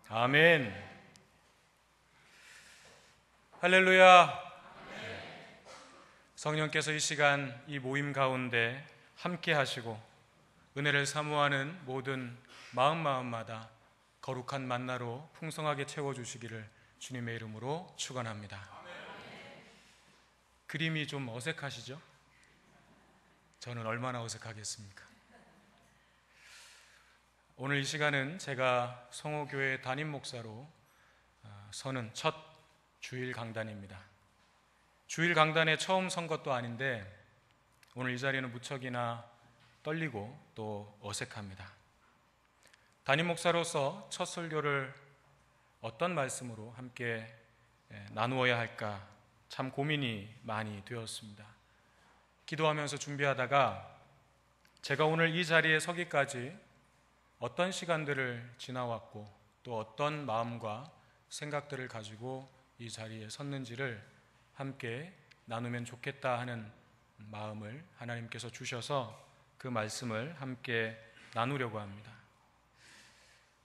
아멘. 할렐루야. 성령께서 이 시간 이 모임 가운데 함께 하시고 은혜를 사모하는 모든 마음마다 거룩한 만나로 풍성하게 채워주시기를 주님의 이름으로 축원합니다. 그림이 좀 어색하시죠? 저는 얼마나 어색하겠습니까? 오늘 이 시간은 제가 성호교회 담임 목사로 서는 첫 주일 강단입니다. 주일 강단에 처음 선 것도 아닌데 오늘 이 자리는 무척이나 떨리고 또 어색합니다. 담임 목사로서 첫 설교를 어떤 말씀으로 함께 나누어야 할까 참 고민이 많이 되었습니다. 기도하면서 준비하다가 제가 오늘 이 자리에 서기까지 어떤 시간들을 지나왔고 또 어떤 마음과 생각들을 가지고 이 자리에 섰는지를 함께 나누면 좋겠다 하는 마음을 하나님께서 주셔서 그 말씀을 함께 나누려고 합니다.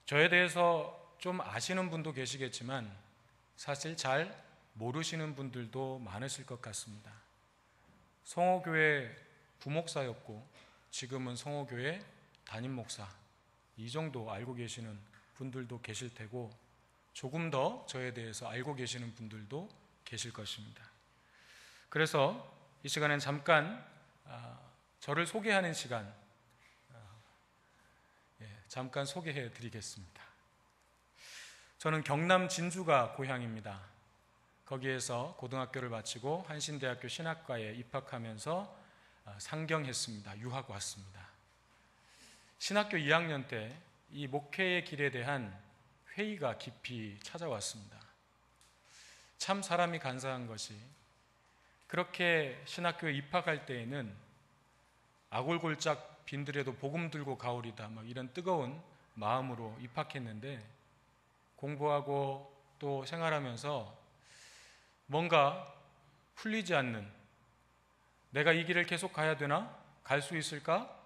저에 대해서 좀 아시는 분도 계시겠지만 사실 잘 모르시는 분들도 많으실 것 같습니다. 성호교회 부목사였고 지금은 성호교회 담임 목사, 이 정도 알고 계시는 분들도 계실 테고 조금 더 저에 대해서 알고 계시는 분들도 계실 것입니다. 그래서 이 시간엔 잠깐 저를 소개하는 시간 잠깐 소개해 드리겠습니다. 저는 경남 진주가 고향입니다. 거기에서 고등학교를 마치고 한신대학교 신학과에 입학하면서 상경했습니다. 유학 왔습니다. 신학교 2학년 때 이 목회의 길에 대한 회의가 깊이 찾아왔습니다. 참 사람이 간사한 것이 그렇게 신학교에 입학할 때에는 아골골짝 빈들에도 복음 들고 가오리다 막 이런 뜨거운 마음으로 입학했는데 공부하고 또 생활하면서 뭔가 풀리지 않는, 내가 이 길을 계속 가야 되나? 갈 수 있을까?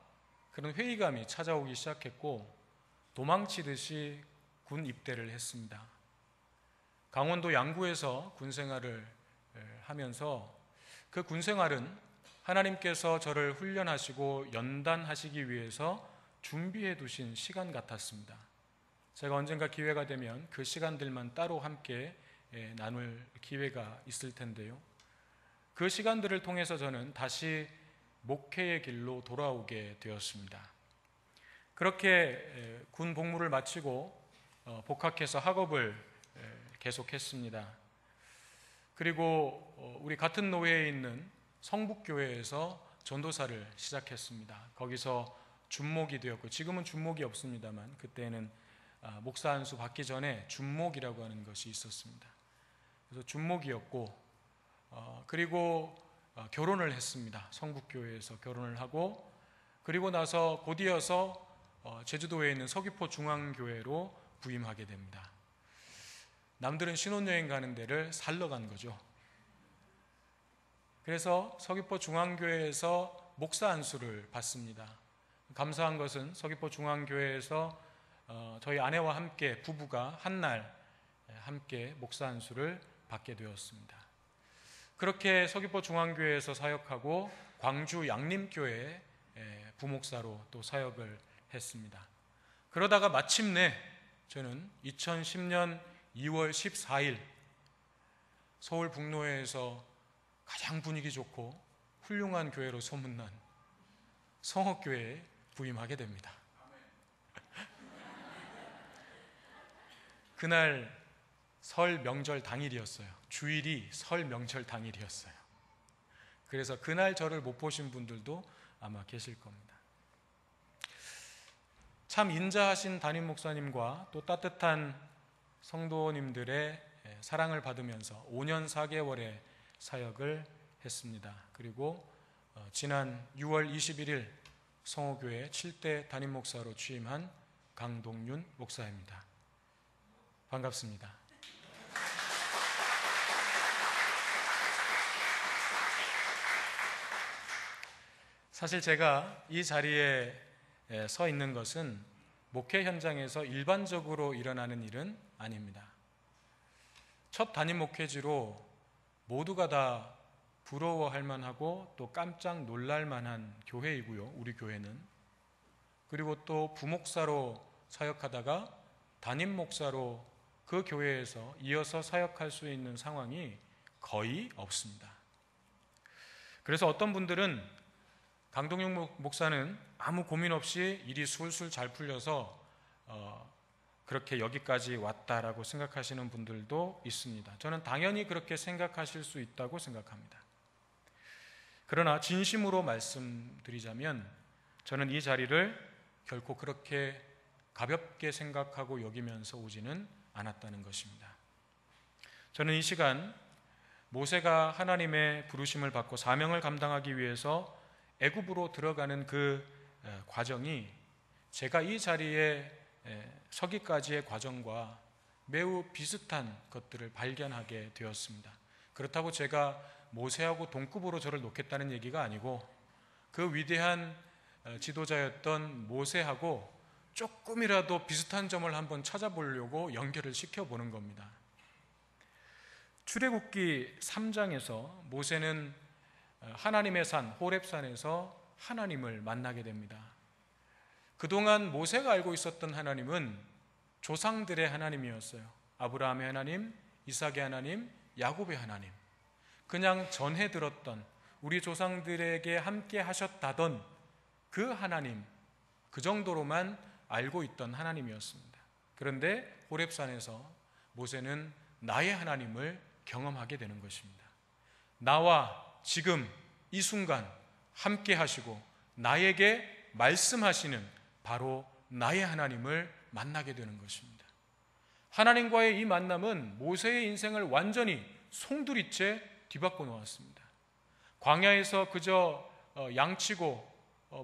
그런 회의감이 찾아오기 시작했고 도망치듯이 군 입대를 했습니다. 강원도 양구에서 군 생활을 하면서 그 군 생활은 하나님께서 저를 훈련하시고 연단하시기 위해서 준비해 두신 시간 같았습니다. 제가 언젠가 기회가 되면 그 시간들만 따로 함께 나눌 기회가 있을 텐데요. 그 시간들을 통해서 저는 다시 목회의 길로 돌아오게 되었습니다. 그렇게 군 복무를 마치고 복학해서 학업을 계속했습니다. 그리고 우리 같은 노회에 있는 성북교회에서 전도사를 시작했습니다. 거기서 준목이 되었고 지금은 준목이 없습니다만 그때는 목사 안수 받기 전에 준목이라고 하는 것이 있었습니다. 그래서 준목이었고 그리고 결혼을 했습니다. 성북교회에서 결혼을 하고 그리고 나서 곧이어서 제주도에 있는 서귀포 중앙교회로 부임하게 됩니다. 남들은 신혼여행 가는 데를 살러 간 거죠. 그래서 서귀포 중앙교회에서 목사 안수를 받습니다. 감사한 것은 서귀포 중앙교회에서 저희 아내와 함께 부부가 한날 함께 목사 안수를 받게 되었습니다. 그렇게 서귀포 중앙교회에서 사역하고 광주 양림교회 부목사로 또 사역을 했습니다. 그러다가 마침내 저는 2010년 2월 14일 서울 북노회에서 가장 분위기 좋고 훌륭한 교회로 소문난 성호교회에 부임하게 됩니다. 그날 설 명절 당일이었어요. 주일이 설 명절 당일이었어요. 그래서 그날 저를 못 보신 분들도 아마 계실 겁니다. 참 인자하신 담임 목사님과 또 따뜻한 성도님들의 사랑을 받으면서 5년 4개월의 사역을 했습니다. 그리고 지난 6월 21일 성호교회 7대 담임 목사로 취임한 강동윤 목사입니다. 반갑습니다. 사실 제가 이 자리에 서 있는 것은 목회 현장에서 일반적으로 일어나는 일은 아닙니다. 첫 담임 목회지로 모두가 다 부러워할 만하고 또 깜짝 놀랄 만한 교회이고요, 우리 교회는. 그리고 또 부목사로 사역하다가 담임 목사로 그 교회에서 이어서 사역할 수 있는 상황이 거의 없습니다. 그래서 어떤 분들은 강동육 목사는 아무 고민 없이 일이 술술 잘 풀려서 그렇게 여기까지 왔다라고 생각하시는 분들도 있습니다. 저는 당연히 그렇게 생각하실 수 있다고 생각합니다. 그러나 진심으로 말씀드리자면 저는 이 자리를 결코 그렇게 가볍게 생각하고 여기면서 오지는 않았다는 것입니다. 저는 이 시간 모세가 하나님의 부르심을 받고 사명을 감당하기 위해서 애굽으로 들어가는 그 과정이 제가 이 자리에 서기까지의 과정과 매우 비슷한 것들을 발견하게 되었습니다. 그렇다고 제가 모세하고 동급으로 저를 놓겠다는 얘기가 아니고 그 위대한 지도자였던 모세하고 조금이라도 비슷한 점을 한번 찾아보려고 연결을 시켜보는 겁니다. 출애굽기 3장에서 모세는 하나님의 산 호렙산에서 하나님을 만나게 됩니다. 그동안 모세가 알고 있었던 하나님은 조상들의 하나님이었어요. 아브라함의 하나님, 이삭의 하나님, 야곱의 하나님. 그냥 전해 들었던 우리 조상들에게 함께 하셨다던 그 하나님, 그 정도로만 알고 있던 하나님이었습니다. 그런데 호렙산에서 모세는 나의 하나님을 경험하게 되는 것입니다. 나와 지금 이 순간 함께 하시고 나에게 말씀하시는 바로 나의 하나님을 만나게 되는 것입니다. 하나님과의 이 만남은 모세의 인생을 완전히 송두리째 뒤바꿔 놓았습니다. 광야에서 그저 양치고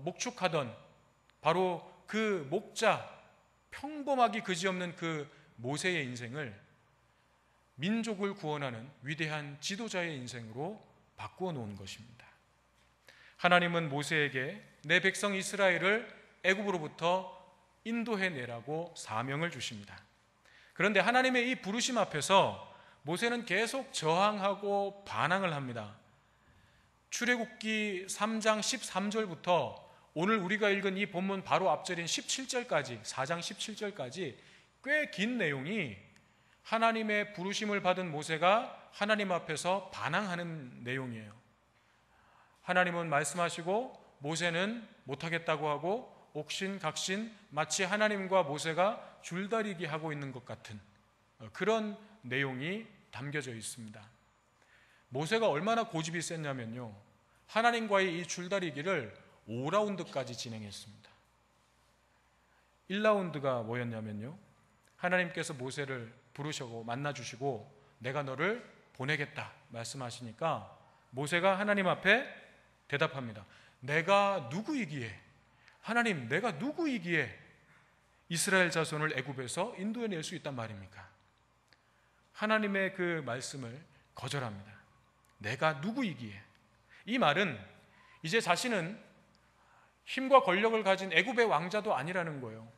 목축하던 바로 그 목자, 평범하기 그지없는 그 모세의 인생을 민족을 구원하는 위대한 지도자의 인생으로 바꾸어 놓은 것입니다. 하나님은 모세에게 내 백성 이스라엘을 애굽으로부터 인도해내라고 사명을 주십니다. 그런데 하나님의 이 부르심 앞에서 모세는 계속 저항하고 반항을 합니다. 출애굽기 3장 13절부터 오늘 우리가 읽은 이 본문 바로 앞절인 17절까지 4장 17절까지 꽤 긴 내용이 하나님의 부르심을 받은 모세가 하나님 앞에서 반항하는 내용이에요. 하나님은 말씀하시고 모세는 못하겠다고 하고 옥신각신 마치 하나님과 모세가 줄다리기 하고 있는 것 같은 그런 내용이 담겨져 있습니다. 모세가 얼마나 고집이 셌냐면요, 하나님과의 이 줄다리기를 5라운드까지 진행했습니다. 1라운드가 뭐였냐면요, 하나님께서 모세를 부르시고 만나주시고 내가 너를 보내겠다 말씀하시니까 모세가 하나님 앞에 대답합니다. 내가 누구이기에, 하나님 내가 누구이기에 이스라엘 자손을 애굽에서 인도해낼 수 있단 말입니까? 하나님의 그 말씀을 거절합니다. 내가 누구이기에. 이 말은 이제 자신은 힘과 권력을 가진 애굽의 왕자도 아니라는 거예요.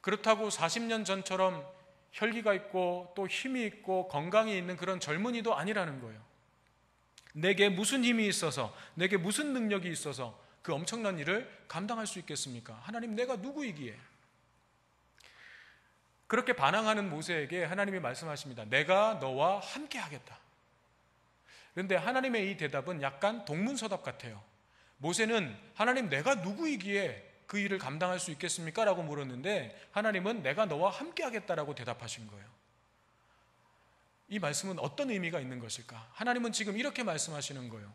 그렇다고 40년 전처럼 혈기가 있고 또 힘이 있고 건강이 있는 그런 젊은이도 아니라는 거예요. 내게 무슨 힘이 있어서, 내게 무슨 능력이 있어서 그 엄청난 일을 감당할 수 있겠습니까? 하나님 내가 누구이기에. 그렇게 반항하는 모세에게 하나님이 말씀하십니다. 내가 너와 함께 하겠다. 그런데 하나님의 이 대답은 약간 동문서답 같아요. 모세는 하나님 내가 누구이기에 그 일을 감당할 수 있겠습니까? 라고 물었는데 하나님은 내가 너와 함께 하겠다라고 대답하신 거예요. 이 말씀은 어떤 의미가 있는 것일까? 하나님은 지금 이렇게 말씀하시는 거예요.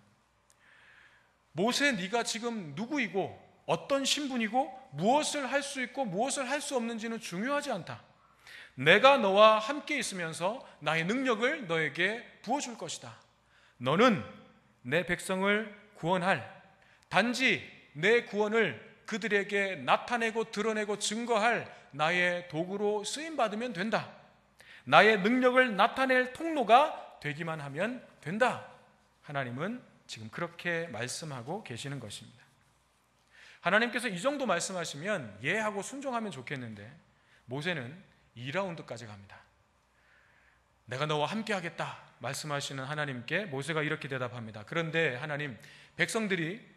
모세, 네가 지금 누구이고 어떤 신분이고 무엇을 할 수 있고 무엇을 할 수 없는지는 중요하지 않다. 내가 너와 함께 있으면서 나의 능력을 너에게 부어줄 것이다. 너는 내 백성을 구원할, 단지 내 구원을 그들에게 나타내고 드러내고 증거할 나의 도구로 쓰임받으면 된다. 나의 능력을 나타낼 통로가 되기만 하면 된다. 하나님은 지금 그렇게 말씀하고 계시는 것입니다. 하나님께서 이 정도 말씀하시면 예 하고 순종하면 좋겠는데 모세는 2라운드까지 갑니다. 내가 너와 함께 하겠다 말씀하시는 하나님께 모세가 이렇게 대답합니다. 그런데 하나님, 백성들이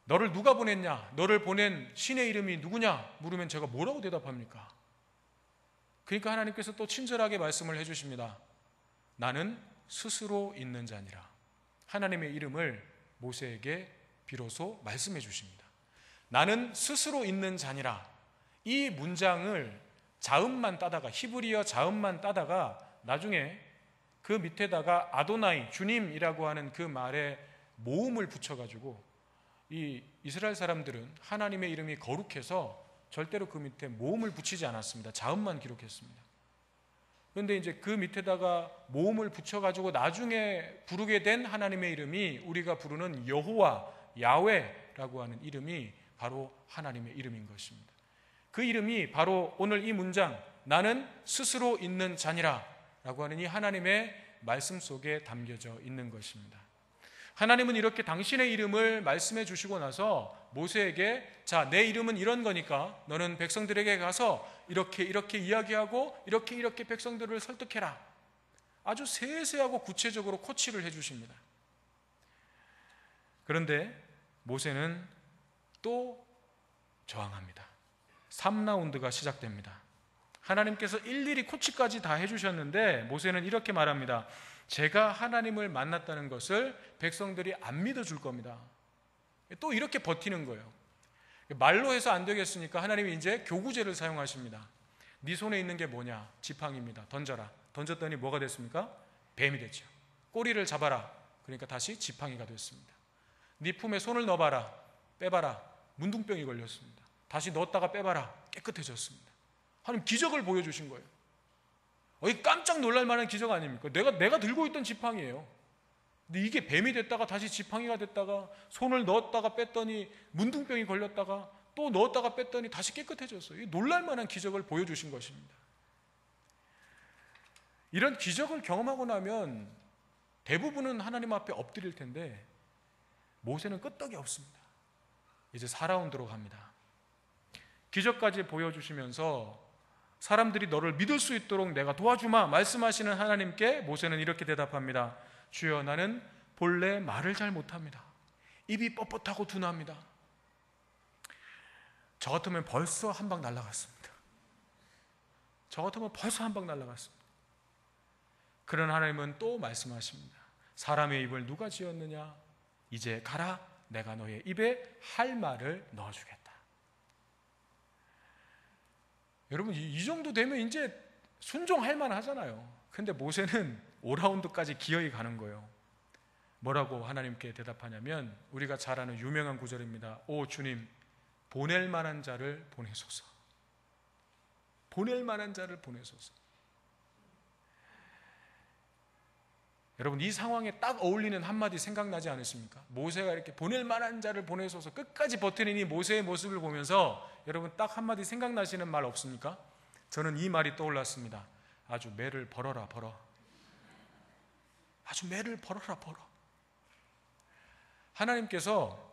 너를 누가 보냈냐? 너를 보낸 신의 이름이 누구냐? 물으면 제가 뭐라고 대답합니까? 그러니까 하나님께서 또 친절하게 말씀을 해주십니다. 나는 스스로 있는 자니라. 하나님의 이름을 모세에게 비로소 말씀해 주십니다. 나는 스스로 있는 자니라. 이 문장을 자음만 따다가, 히브리어 자음만 따다가 나중에 그 밑에다가 아도나이, 주님이라고 하는 그 말에 모음을 붙여가지고 이 이스라엘 사람들은 하나님의 이름이 거룩해서 절대로 그 밑에 모음을 붙이지 않았습니다. 자음만 기록했습니다. 그런데 이제 그 밑에다가 모음을 붙여가지고 나중에 부르게 된 하나님의 이름이 우리가 부르는 여호와, 야훼라고 하는 이름이 바로 하나님의 이름인 것입니다. 그 이름이 바로 오늘 이 문장, 나는 스스로 있는 자니라 라고 하는 이 하나님의 말씀 속에 담겨져 있는 것입니다. 하나님은 이렇게 당신의 이름을 말씀해 주시고 나서 모세에게 자, 내 이름은 이런 거니까 너는 백성들에게 가서 이렇게 이야기하고 이렇게 백성들을 설득해라. 아주 세세하고 구체적으로 코치를 해 주십니다. 그런데 모세는 또 저항합니다. 3라운드가 시작됩니다. 하나님께서 일일이 코치까지 다 해주셨는데 모세는 이렇게 말합니다. 제가 하나님을 만났다는 것을 백성들이 안 믿어줄 겁니다. 또 이렇게 버티는 거예요. 말로 해서 안 되겠으니까 하나님이 이제 교구제를 사용하십니다. 네 손에 있는 게 뭐냐? 지팡이입니다. 던져라. 던졌더니 뭐가 됐습니까? 뱀이 됐죠. 꼬리를 잡아라. 그러니까 다시 지팡이가 됐습니다. 네 품에 손을 넣어봐라. 빼봐라. 문둥병이 걸렸습니다. 다시 넣었다가 빼봐라. 깨끗해졌습니다. 하나님 기적을 보여주신 거예요. 이 깜짝 놀랄 만한 기적 아닙니까? 내가 들고 있던 지팡이에요. 근데 이게 뱀이 됐다가 다시 지팡이가 됐다가 손을 넣었다가 뺐더니 문둥병이 걸렸다가 또 넣었다가 뺐더니 다시 깨끗해졌어요. 이 놀랄 만한 기적을 보여주신 것입니다. 이런 기적을 경험하고 나면 대부분은 하나님 앞에 엎드릴 텐데 모세는 끄떡이 없습니다. 이제 4라운드로 갑니다. 기적까지 보여주시면서 사람들이 너를 믿을 수 있도록 내가 도와주마 말씀하시는 하나님께 모세는 이렇게 대답합니다. 주여, 나는 본래 말을 잘 못합니다. 입이 뻣뻣하고 둔합니다. 저 같으면 벌써 한 방 날아갔습니다. 저 같으면 벌써 한 방 날아갔습니다. 그런 하나님은 또 말씀하십니다. 사람의 입을 누가 지었느냐? 이제 가라. 내가 너의 입에 할 말을 넣어주겠다. 여러분, 이 정도 되면 이제 순종할 만하잖아요. 근데 모세는 5라운드까지 기어이 가는 거예요. 뭐라고 하나님께 대답하냐면 우리가 잘 아는 유명한 구절입니다. 오 주님, 보낼 만한 자를 보내소서. 보낼 만한 자를 보내소서. 여러분, 이 상황에 딱 어울리는 한마디 생각나지 않으십니까? 모세가 이렇게 보낼 만한 자를 보내소서 끝까지 버티는 이 모세의 모습을 보면서 여러분 딱 한마디 생각나시는 말 없습니까? 저는 이 말이 떠올랐습니다. 아주 매를 벌어라 벌어. 아주 매를 벌어라 벌어. 하나님께서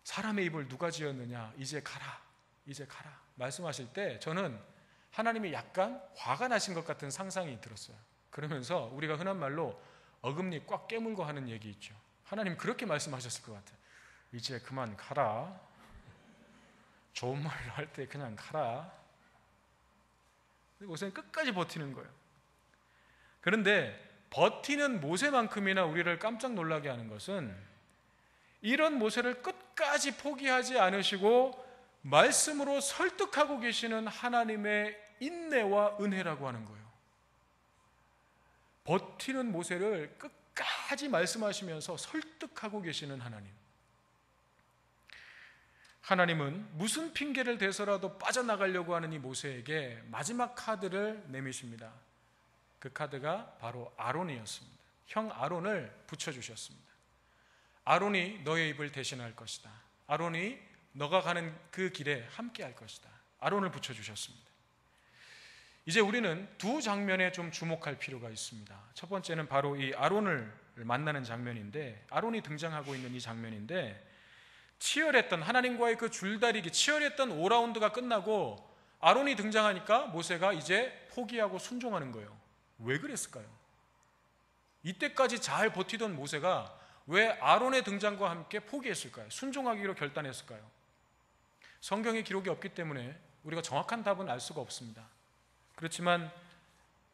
사람의 입을 누가 지었느냐? 이제 가라. 이제 가라. 말씀하실 때 저는 하나님이 약간 화가 나신 것 같은 상상이 들었어요. 그러면서 우리가 흔한 말로 어금니 꽉 깨물고 하는 얘기 있죠. 하나님 그렇게 말씀하셨을 것 같아요. 이제 그만 가라. 좋은 말을 할 때 그냥 가라. 모세는 끝까지 버티는 거예요. 그런데 버티는 모세만큼이나 우리를 깜짝 놀라게 하는 것은 이런 모세를 끝까지 포기하지 않으시고 말씀으로 설득하고 계시는 하나님의 인내와 은혜라고 하는 거예요. 버티는 모세를 끝까지 말씀하시면서 설득하고 계시는 하나님. 하나님은 무슨 핑계를 대서라도 빠져나가려고 하는 이 모세에게 마지막 카드를 내미십니다. 그 카드가 바로 아론이었습니다. 형 아론을 붙여주셨습니다. 아론이 너의 입을 대신할 것이다. 아론이 너가 가는 그 길에 함께 할 것이다. 아론을 붙여주셨습니다. 이제 우리는 두 장면에 좀 주목할 필요가 있습니다. 첫 번째는 바로 이 아론을 만나는 장면인데, 아론이 등장하고 있는 이 장면인데, 치열했던 하나님과의 그 줄다리기, 치열했던 5라운드가 끝나고 아론이 등장하니까 모세가 이제 포기하고 순종하는 거예요. 왜 그랬을까요? 이때까지 잘 버티던 모세가 왜 아론의 등장과 함께 포기했을까요? 순종하기로 결단했을까요? 성경에 기록이 없기 때문에 우리가 정확한 답은 알 수가 없습니다. 그렇지만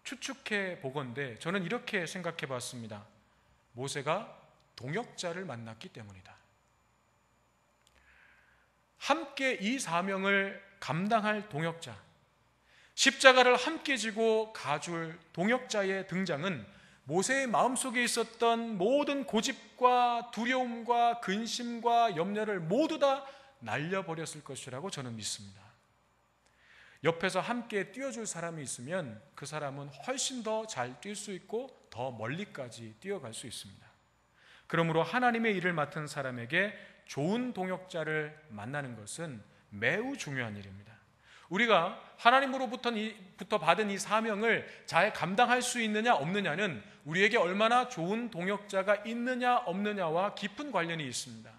추측해 보건대 저는 이렇게 생각해 봤습니다. 모세가 동역자를 만났기 때문이다. 함께 이 사명을 감당할 동역자, 십자가를 함께 지고 가줄 동역자의 등장은 모세의 마음속에 있었던 모든 고집과 두려움과 근심과 염려를 모두 다 날려버렸을 것이라고 저는 믿습니다. 옆에서 함께 뛰어줄 사람이 있으면 그 사람은 훨씬 더 잘 뛸 수 있고 더 멀리까지 뛰어갈 수 있습니다. 그러므로 하나님의 일을 맡은 사람에게 좋은 동역자를 만나는 것은 매우 중요한 일입니다. 우리가 하나님으로부터 받은 이 사명을 잘 감당할 수 있느냐 없느냐는 우리에게 얼마나 좋은 동역자가 있느냐 없느냐와 깊은 관련이 있습니다.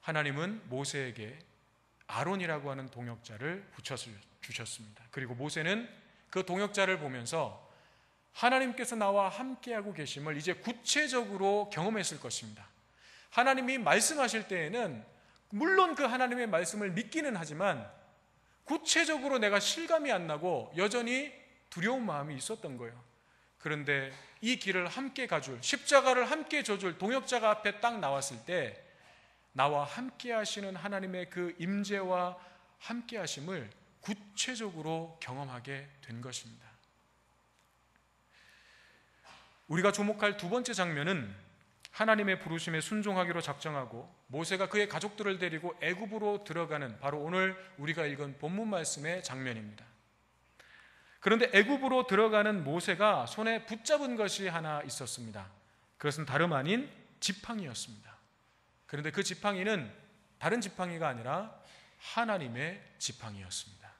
하나님은 모세에게 아론이라고 하는 동역자를 붙여주셨습니다. 그리고 모세는 그 동역자를 보면서 하나님께서 나와 함께하고 계심을 이제 구체적으로 경험했을 것입니다. 하나님이 말씀하실 때에는 물론 그 하나님의 말씀을 믿기는 하지만 구체적으로 내가 실감이 안 나고 여전히 두려운 마음이 있었던 거예요. 그런데 이 길을 함께 가줄, 십자가를 함께 져줄 동역자가 앞에 딱 나왔을 때 나와 함께 하시는 하나님의 그 임재와 함께 하심을 구체적으로 경험하게 된 것입니다. 우리가 주목할 두 번째 장면은 하나님의 부르심에 순종하기로 작정하고 모세가 그의 가족들을 데리고 애굽으로 들어가는 바로 오늘 우리가 읽은 본문 말씀의 장면입니다. 그런데 애굽으로 들어가는 모세가 손에 붙잡은 것이 하나 있었습니다. 그것은 다름 아닌 지팡이였습니다. 그런데 그 지팡이는 다른 지팡이가 아니라 하나님의 지팡이였습니다.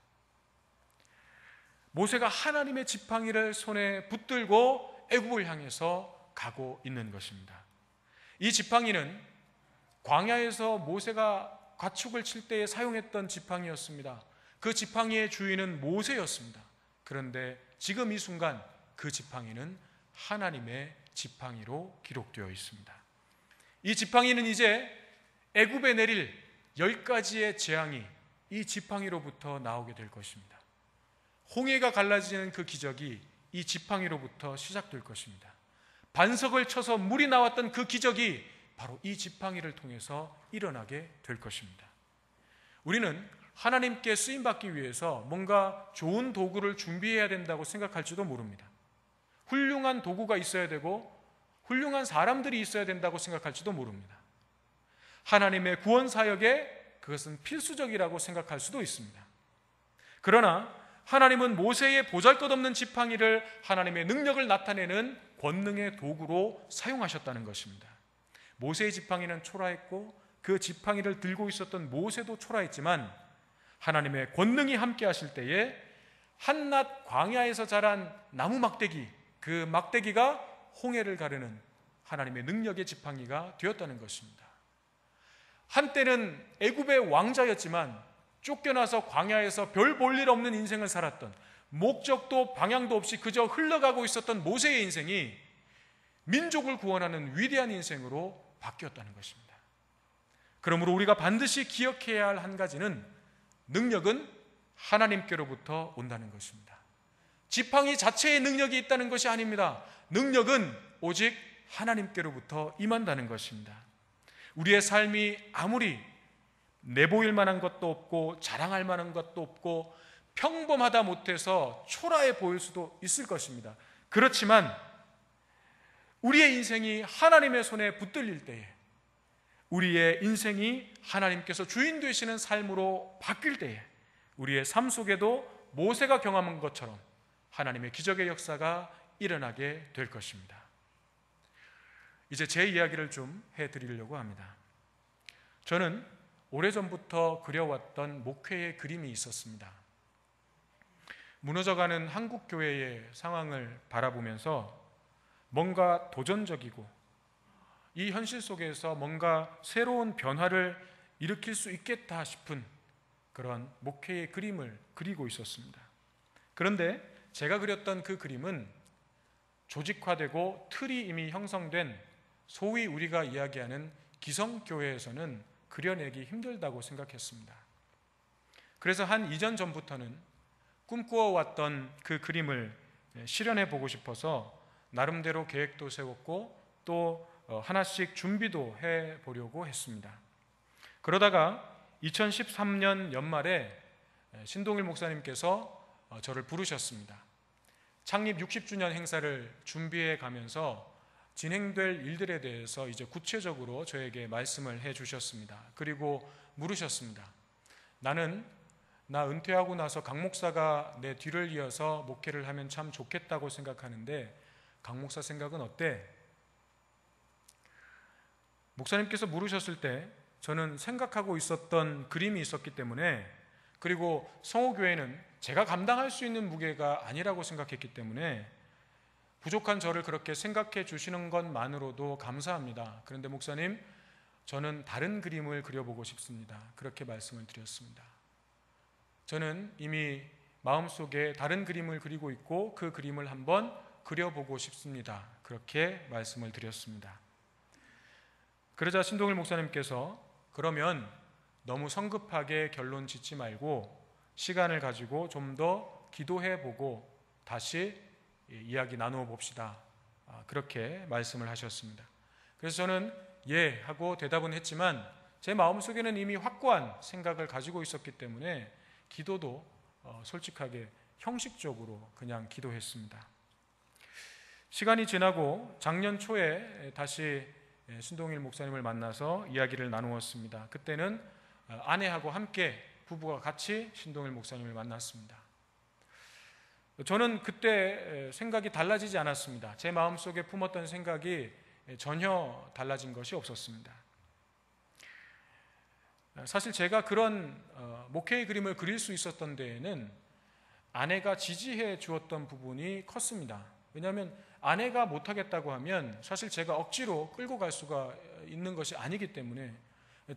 모세가 하나님의 지팡이를 손에 붙들고 애굽을 향해서 가고 있는 것입니다. 이 지팡이는 광야에서 모세가 가축을 칠 때에 사용했던 지팡이였습니다. 그 지팡이의 주인은 모세였습니다. 그런데 지금 이 순간 그 지팡이는 하나님의 지팡이로 기록되어 있습니다. 이 지팡이는 이제 애굽에 내릴 10가지의 재앙이 이 지팡이로부터 나오게 될 것입니다. 홍해가 갈라지는 그 기적이 이 지팡이로부터 시작될 것입니다. 반석을 쳐서 물이 나왔던 그 기적이 바로 이 지팡이를 통해서 일어나게 될 것입니다. 우리는 하나님께 쓰임받기 위해서 뭔가 좋은 도구를 준비해야 된다고 생각할지도 모릅니다. 훌륭한 도구가 있어야 되고 훌륭한 사람들이 있어야 된다고 생각할지도 모릅니다. 하나님의 구원 사역에 그것은 필수적이라고 생각할 수도 있습니다. 그러나 하나님은 모세의 보잘것없는 지팡이를 하나님의 능력을 나타내는 권능의 도구로 사용하셨다는 것입니다. 모세의 지팡이는 초라했고 그 지팡이를 들고 있었던 모세도 초라했지만 하나님의 권능이 함께 하실 때에 한낱 광야에서 자란 나무 막대기, 그 막대기가 홍해를 가르는 하나님의 능력의 지팡이가 되었다는 것입니다. 한때는 애굽의 왕자였지만 쫓겨나서 광야에서 별 볼 일 없는 인생을 살았던, 목적도 방향도 없이 그저 흘러가고 있었던 모세의 인생이 민족을 구원하는 위대한 인생으로 바뀌었다는 것입니다. 그러므로 우리가 반드시 기억해야 할 한 가지는 능력은 하나님께로부터 온다는 것입니다. 지팡이 자체의 능력이 있다는 것이 아닙니다. 능력은 오직 하나님께로부터 임한다는 것입니다. 우리의 삶이 아무리 내보일 만한 것도 없고 자랑할 만한 것도 없고 평범하다 못해서 초라해 보일 수도 있을 것입니다. 그렇지만 우리의 인생이 하나님의 손에 붙들릴 때에, 우리의 인생이 하나님께서 주인 되시는 삶으로 바뀔 때에 우리의 삶 속에도 모세가 경험한 것처럼 하나님의 기적의 역사가 일어나게 될 것입니다. 이제 제 이야기를 좀 해드리려고 합니다. 저는 오래전부터 그려왔던 목회의 그림이 있었습니다. 무너져가는 한국교회의 상황을 바라보면서 뭔가 도전적이고 이 현실 속에서 뭔가 새로운 변화를 일으킬 수 있겠다 싶은 그런 목회의 그림을 그리고 있었습니다. 그런데 제가 그렸던 그 그림은 조직화되고 틀이 이미 형성된 소위 우리가 이야기하는 기성교회에서는 그려내기 힘들다고 생각했습니다. 그래서 한 2년 전부터는 꿈꾸어왔던 그 그림을 실현해 보고 싶어서 나름대로 계획도 세웠고 또 하나씩 준비도 해 보려고 했습니다. 그러다가 2013년 연말에 신동일 목사님께서 저를 부르셨습니다. 창립 60주년 행사를 준비해 가면서 진행될 일들에 대해서 이제 구체적으로 저에게 말씀을 해 주셨습니다. 그리고 물으셨습니다. 나 은퇴하고 나서 강 목사가 내 뒤를 이어서 목회를 하면 참 좋겠다고 생각하는데 강 목사 생각은 어때? 목사님께서 물으셨을 때 저는 생각하고 있었던 그림이 있었기 때문에, 그리고 성호교회는 제가 감당할 수 있는 무게가 아니라고 생각했기 때문에 부족한 저를 그렇게 생각해 주시는 것만으로도 감사합니다. 그런데 목사님, 저는 다른 그림을 그려보고 싶습니다. 그렇게 말씀을 드렸습니다. 저는 이미 마음속에 다른 그림을 그리고 있고 그 그림을 한번 그려보고 싶습니다. 그렇게 말씀을 드렸습니다. 그러자 신동일 목사님께서 그러면 너무 성급하게 결론 짓지 말고 시간을 가지고 좀 더 기도해보고 다시 이야기 나누어 봅시다. 그렇게 말씀을 하셨습니다. 그래서 저는 예 하고 대답은 했지만 제 마음속에는 이미 확고한 생각을 가지고 있었기 때문에 기도도 솔직하게 형식적으로 그냥 기도했습니다. 시간이 지나고 작년 초에 다시 신동일 목사님을 만나서 이야기를 나누었습니다. 그때는 아내하고 함께 부부가 같이 신동일 목사님을 만났습니다. 저는 그때 생각이 달라지지 않았습니다. 제 마음속에 품었던 생각이 전혀 달라진 것이 없었습니다. 사실 제가 그런 목회의 그림을 그릴 수 있었던 데에는 아내가 지지해 주었던 부분이 컸습니다. 왜냐하면 아내가 못하겠다고 하면 사실 제가 억지로 끌고 갈 수가 있는 것이 아니기 때문에,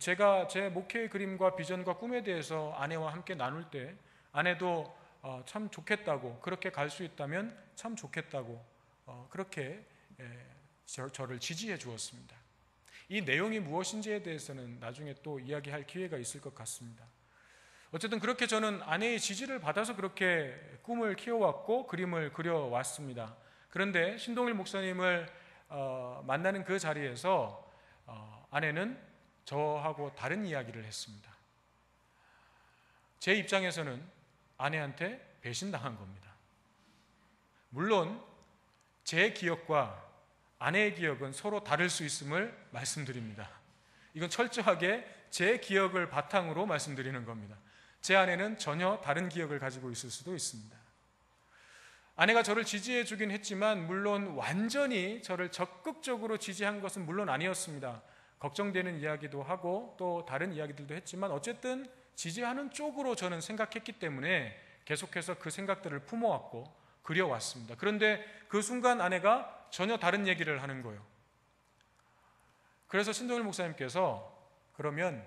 제가 제 목회의 그림과 비전과 꿈에 대해서 아내와 함께 나눌 때 아내도 참 좋겠다고, 그렇게 갈 수 있다면 참 좋겠다고 그렇게 저를 지지해 주었습니다. 이 내용이 무엇인지에 대해서는 나중에 또 이야기할 기회가 있을 것 같습니다. 어쨌든 그렇게 저는 아내의 지지를 받아서 그렇게 꿈을 키워왔고 그림을 그려왔습니다. 그런데 신동일 목사님을 만나는 그 자리에서 아내는 저하고 다른 이야기를 했습니다. 제 입장에서는 아내한테 배신당한 겁니다. 물론 제 기억과 아내의 기억은 서로 다를 수 있음을 말씀드립니다. 이건 철저하게 제 기억을 바탕으로 말씀드리는 겁니다. 제 아내는 전혀 다른 기억을 가지고 있을 수도 있습니다. 아내가 저를 지지해 주긴 했지만 물론 완전히 저를 적극적으로 지지한 것은 물론 아니었습니다. 걱정되는 이야기도 하고 또 다른 이야기들도 했지만 어쨌든 지지하는 쪽으로 저는 생각했기 때문에 계속해서 그 생각들을 품어왔고 그려왔습니다. 그런데 그 순간 아내가 전혀 다른 얘기를 하는 거예요. 그래서 신동일 목사님께서 그러면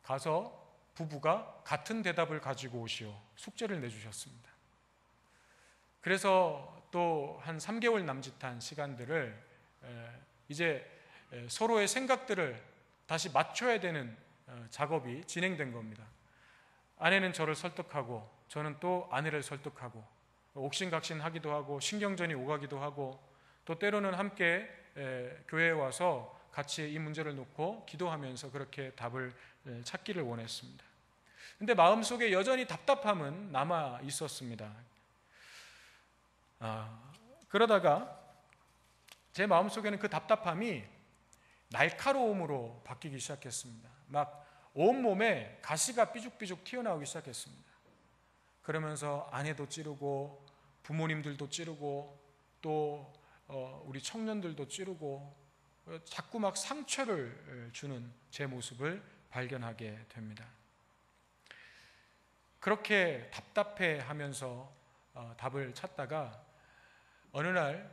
가서 부부가 같은 대답을 가지고 오시오, 숙제를 내주셨습니다. 그래서 또 한 3개월 남짓한 시간들을 이제 서로의 생각들을 다시 맞춰야 되는 작업이 진행된 겁니다. 아내는 저를 설득하고 저는 또 아내를 설득하고 옥신각신하기도 하고 신경전이 오가기도 하고 또 때로는 함께 교회에 와서 같이 이 문제를 놓고 기도하면서 그렇게 답을 찾기를 원했습니다. 그런데 마음속에 여전히 답답함은 남아 있었습니다. 그러다가 제 마음속에는 그 답답함이 날카로움으로 바뀌기 시작했습니다. 막 온몸에 가시가 삐죽삐죽 튀어나오기 시작했습니다. 그러면서 아내도 찌르고 부모님들도 찌르고 또 우리 청년들도 찌르고 자꾸 막 상처를 주는 제 모습을 발견하게 됩니다. 그렇게 답답해하면서 답을 찾다가 어느 날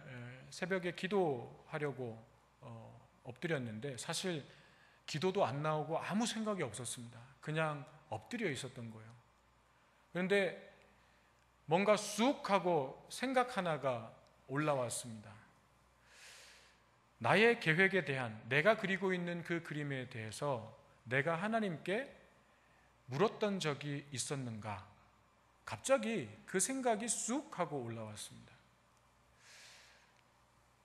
새벽에 기도하려고 엎드렸는데 사실 기도도 안 나오고 아무 생각이 없었습니다. 그냥 엎드려 있었던 거예요. 그런데 뭔가 쑥 하고 생각 하나가 올라왔습니다. 나의 계획에 대한, 내가 그리고 있는 그 그림에 대해서 내가 하나님께 물었던 적이 있었는가? 갑자기 그 생각이 쑥 하고 올라왔습니다.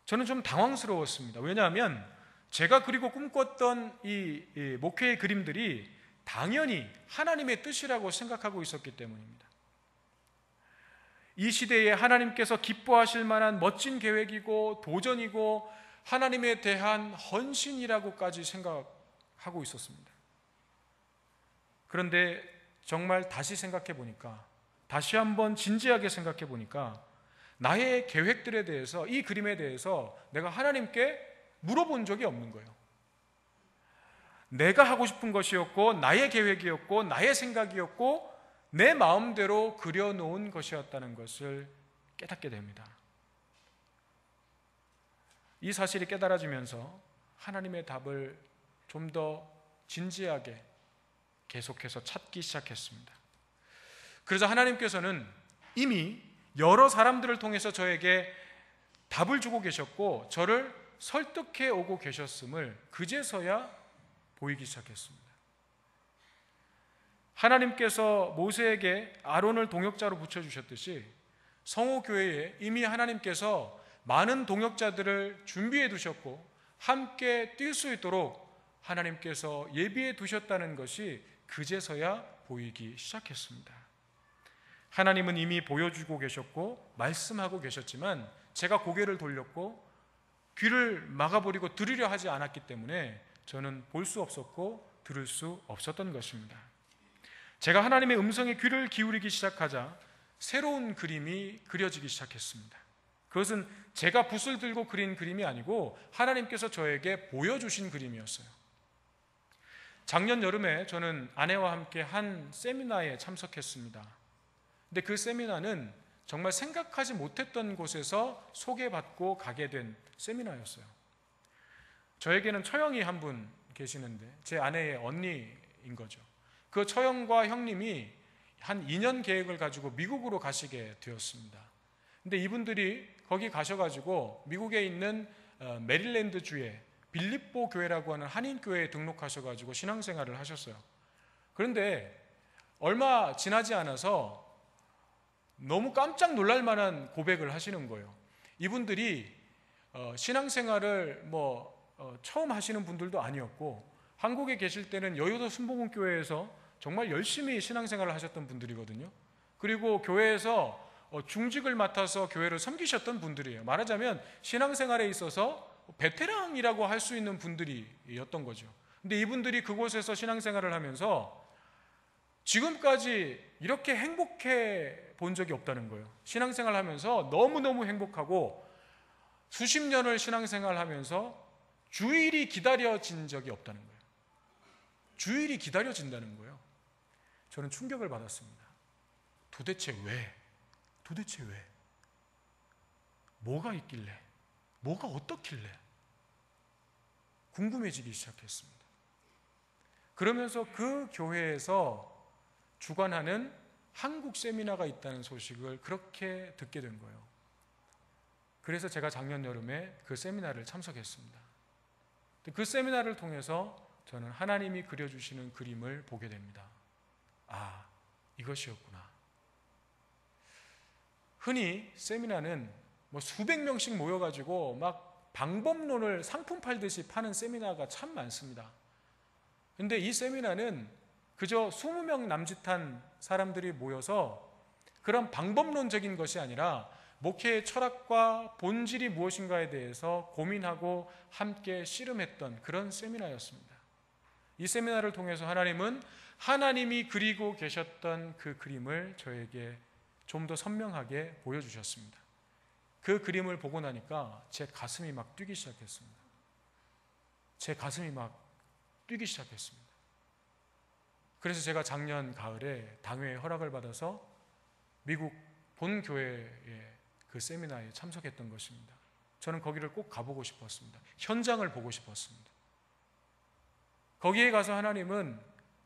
저는 좀 당황스러웠습니다. 왜냐하면 제가 그리고 꿈꿨던 이 목회의 그림들이 당연히 하나님의 뜻이라고 생각하고 있었기 때문입니다. 이 시대에 하나님께서 기뻐하실 만한 멋진 계획이고 도전이고 하나님에 대한 헌신이라고까지 생각하고 있었습니다. 그런데 정말 다시 생각해 보니까, 다시 한번 진지하게 생각해 보니까 나의 계획들에 대해서, 이 그림에 대해서 내가 하나님께 물어본 적이 없는 거예요. 내가 하고 싶은 것이었고 나의 계획이었고 나의 생각이었고 내 마음대로 그려놓은 것이었다는 것을 깨닫게 됩니다. 이 사실이 깨달아지면서 하나님의 답을 좀 더 진지하게 계속해서 찾기 시작했습니다. 그래서 하나님께서는 이미 여러 사람들을 통해서 저에게 답을 주고 계셨고 저를 설득해 오고 계셨음을 그제서야 보이기 시작했습니다. 하나님께서 모세에게 아론을 동역자로 붙여주셨듯이 성호교회에 이미 하나님께서 많은 동역자들을 준비해 두셨고 함께 뛸 수 있도록 하나님께서 예비해 두셨다는 것이 그제서야 보이기 시작했습니다. 하나님은 이미 보여주고 계셨고 말씀하고 계셨지만 제가 고개를 돌렸고 귀를 막아버리고 들으려 하지 않았기 때문에 저는 볼 수 없었고 들을 수 없었던 것입니다. 제가 하나님의 음성에 귀를 기울이기 시작하자 새로운 그림이 그려지기 시작했습니다. 그것은 제가 붓을 들고 그린 그림이 아니고 하나님께서 저에게 보여주신 그림이었어요. 작년 여름에 저는 아내와 함께 한 세미나에 참석했습니다. 근데 그 세미나는 정말 생각하지 못했던 곳에서 소개받고 가게 된 세미나였어요. 저에게는 처형이 한 분 계시는데 제 아내의 언니인 거죠. 그 처형과 형님이 한 2년 계획을 가지고 미국으로 가시게 되었습니다. 근데 이분들이 거기 가셔가지고 미국에 있는 메릴랜드 주에 빌립보 교회라고 하는 한인교회에 등록하셔가지고 신앙생활을 하셨어요. 그런데 얼마 지나지 않아서 너무 깜짝 놀랄 만한 고백을 하시는 거예요. 이분들이 신앙생활을 처음 하시는 분들도 아니었고 한국에 계실 때는 여의도 순복음교회에서 정말 열심히 신앙생활을 하셨던 분들이거든요. 그리고 교회에서 중직을 맡아서 교회를 섬기셨던 분들이에요. 말하자면 신앙생활에 있어서 베테랑이라고 할 수 있는 분들이었던 거죠. 근데 이분들이 그곳에서 신앙생활을 하면서 지금까지 이렇게 행복해 본 적이 없다는 거예요. 신앙생활 하면서 너무너무 행복하고 수십 년을 신앙생활 하면서 주일이 기다려진 적이 없다는 거예요. 주일이 기다려진다는 거예요. 저는 충격을 받았습니다. 도대체 왜? 뭐가 있길래? 뭐가 어떻길래? 궁금해지기 시작했습니다. 그러면서 그 교회에서 주관하는 한국 세미나가 있다는 소식을 그렇게 듣게 된 거예요. 그래서 제가 작년 여름에 그 세미나를 참석했습니다. 그 세미나를 통해서 저는 하나님이 그려주시는 그림을 보게 됩니다. 아, 이것이었구나. 흔히 세미나는 수백 명씩 모여가지고 막 방법론을 상품 팔듯이 파는 세미나가 참 많습니다. 근데 이 세미나는 그저 20명 남짓한 사람들이 모여서 그런 방법론적인 것이 아니라 목회의 철학과 본질이 무엇인가에 대해서 고민하고 함께 씨름했던 그런 세미나였습니다. 이 세미나를 통해서 하나님은 하나님이 그리고 계셨던 그 그림을 저에게 좀 더 선명하게 보여주셨습니다. 그 그림을 보고 나니까 제 가슴이 막 뛰기 시작했습니다. 그래서 제가 작년 가을에 당회의 허락을 받아서 미국 본 교회의 그 세미나에 참석했던 것입니다. 저는 거기를 꼭 가보고 싶었습니다. 현장을 보고 싶었습니다. 거기에 가서 하나님은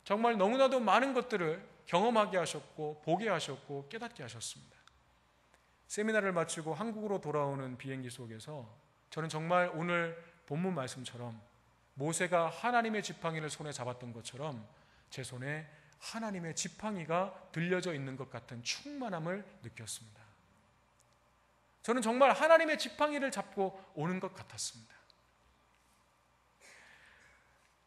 정말 너무나도 많은 것들을 경험하게 하셨고 보게 하셨고 깨닫게 하셨습니다. 세미나를 마치고 한국으로 돌아오는 비행기 속에서 저는 정말 오늘 본문 말씀처럼 모세가 하나님의 지팡이를 손에 잡았던 것처럼 제 손에 하나님의 지팡이가 들려져 있는 것 같은 충만함을 느꼈습니다. 저는 정말 하나님의 지팡이를 잡고 오는 것 같았습니다.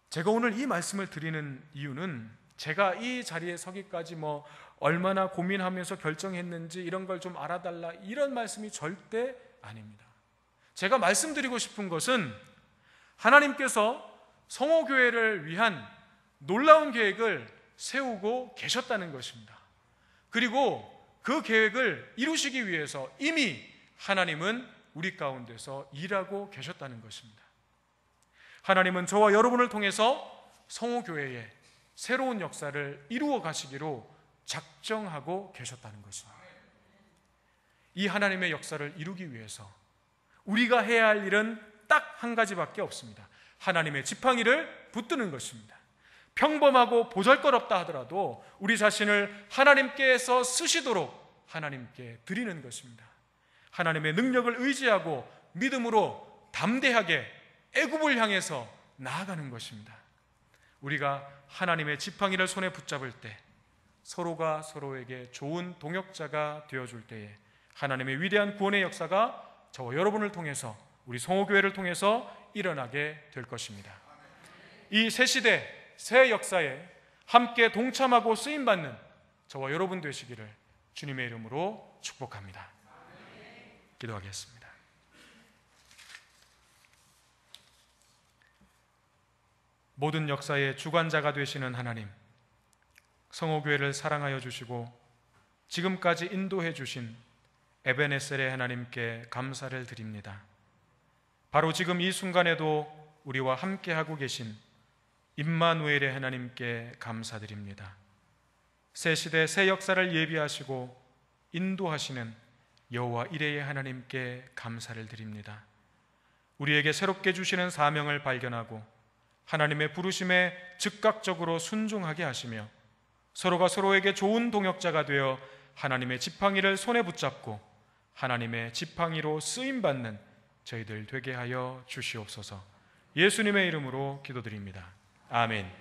제가 오늘 이 말씀을 드리는 이유는 제가 이 자리에 서기까지 얼마나 고민하면서 결정했는지 이런 걸 좀 알아달라 이런 말씀이 절대 아닙니다. 제가 말씀드리고 싶은 것은 하나님께서 성호교회를 위한 놀라운 계획을 세우고 계셨다는 것입니다. 그리고 그 계획을 이루시기 위해서 이미 하나님은 우리 가운데서 일하고 계셨다는 것입니다. 하나님은 저와 여러분을 통해서 성호교회의 새로운 역사를 이루어 가시기로 작정하고 계셨다는 것입니다. 이 하나님의 역사를 이루기 위해서 우리가 해야 할 일은 딱 한 가지밖에 없습니다. 하나님의 지팡이를 붙드는 것입니다. 평범하고 보잘것없다 하더라도 우리 자신을 하나님께서 쓰시도록 하나님께 드리는 것입니다. 하나님의 능력을 의지하고 믿음으로 담대하게 애굽을 향해서 나아가는 것입니다. 우리가 하나님의 지팡이를 손에 붙잡을 때 서로가 서로에게 좋은 동역자가 되어줄 때에 하나님의 위대한 구원의 역사가 저와 여러분을 통해서 우리 성호교회를 통해서 일어나게 될 것입니다. 이 새 시대, 새 역사에 함께 동참하고 쓰임받는 저와 여러분 되시기를 주님의 이름으로 축복합니다. 기도하겠습니다. 모든 역사의 주관자가 되시는 하나님, 성호교회를 사랑하여 주시고 지금까지 인도해 주신 에베네셀의 하나님께 감사를 드립니다. 바로 지금 이 순간에도 우리와 함께하고 계신 임마누엘의 하나님께 감사드립니다. 새 시대 새 역사를 예비하시고 인도하시는 여호와 이레의 하나님께 감사를 드립니다. 우리에게 새롭게 주시는 사명을 발견하고 하나님의 부르심에 즉각적으로 순종하게 하시며 서로가 서로에게 좋은 동역자가 되어 하나님의 지팡이를 손에 붙잡고 하나님의 지팡이로 쓰임받는 저희들 되게 하여 주시옵소서. 예수님의 이름으로 기도드립니다. 아멘.